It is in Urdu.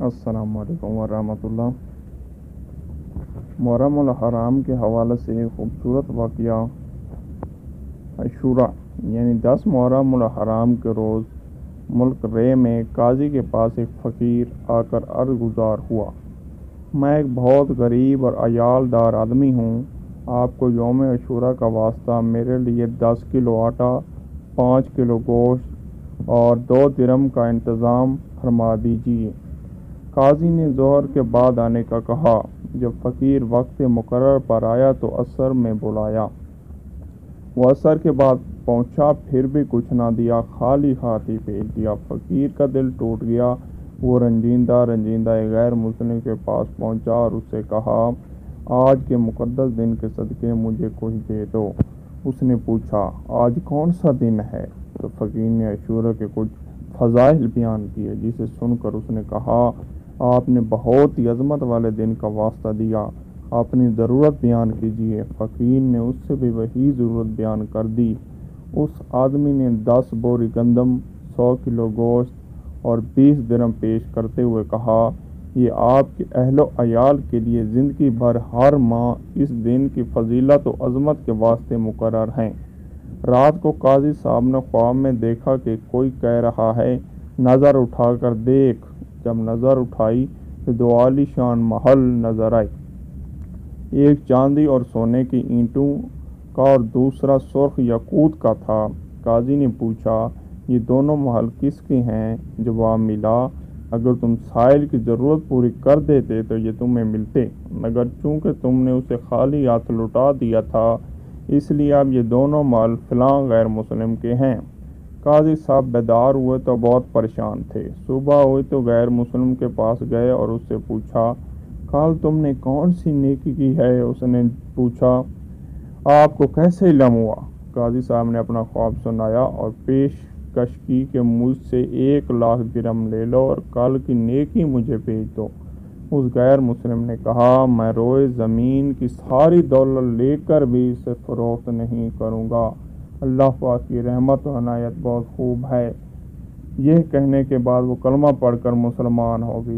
السلام علیکم ورحمۃ اللہ۔ محرم الحرام کے حوالے سے ایک خوبصورت واقعہ۔ عاشورہ یعنی 10 محرم الحرام کے روز ملک رے میں قاضی کے پاس ایک فقیر آ کر عرض گزار ہوا، میں ایک بہت غریب اور عیال دار آدمی ہوں، آپ کو یوم عاشورہ کا واسطہ میرے لیے 10 کلو آٹا، 5 کلو گوشت اور 2 درم کا انتظام فرما دیجیے۔ قاضی نے ظہر کے بعد آنے کا کہا۔ جب فقیر وقت مقرر پر آیا تو عصر میں بلایا۔ وہ عصر کے بعد پہنچا، پھر بھی کچھ نہ دیا، خالی ہاتھ ہی بھیج دیا۔ فقیر کا دل ٹوٹ گیا۔ وہ رنجیدہ ایک غیر مسلم کے پاس پہنچا اور اس سے کہا، آج کے مقدس دن کے صدقے مجھے کچھ دے دو۔ اس نے پوچھا، آج کون سا دن ہے؟ تو فقیر نے عاشورہ کے کچھ فضائل بیان کیے، جسے سن کر اس نے کہا، آپ نے بہت ہی عظمت والے دن کا واسطہ دیا، اپنی ضرورت بیان کیجیے۔ فقیر نے اس سے بھی وہی ضرورت بیان کر دی۔ اس آدمی نے 10 بوری گندم، 100 کلو گوشت اور 20 درم پیش کرتے ہوئے کہا، یہ آپ کے اہل و عیال کے لیے زندگی بھر ہر ماہ اس دن کی فضیلت و عظمت کے واسطے مقرر ہیں۔ رات کو قاضی صاحب نے خواب میں دیکھا کہ کوئی کہہ رہا ہے، نظر اٹھا کر دیکھ۔ جب نظر اٹھائی تو 2 عالی شان محل نظر آئے، ایک چاندی اور سونے کی اینٹوں کا اور دوسرا سرخ یاقوت کا تھا۔ قاضی نے پوچھا، یہ دونوں محل کس کے ہیں؟ جواب ملا، اگر تم سائل کی ضرورت پوری کر دیتے تو یہ تمہیں ملتے، مگر چونکہ تم نے اسے خالی ہاتھ لوٹا دیا تھا، اس لیے اب یہ دونوں محل فلاں غیر مسلم کے ہیں۔ قاضی صاحب بیدار ہوئے تو بہت پریشان تھے۔ صبح ہوئی تو غیر مسلم کے پاس گئے اور اس سے پوچھا، کل تم نے کون سی نیکی کی ہے؟ اس نے پوچھا، آپ کو کیسے علم ہوا؟ قاضی صاحب نے اپنا خواب سنایا اور پیشکش کی کہ مجھ سے 1,00,000 درم لے لو اور کل کی نیکی مجھے بھیج دو۔ اس غیر مسلم نے کہا، میں روئے زمین کی ساری دولت لے کر بھی اسے فروخت نہیں کروں گا، اللہ پاک کی رحمت و عنایت بہت خوب ہے۔ یہ کہنے کے بعد وہ کلمہ پڑھ کر مسلمان ہو گئی۔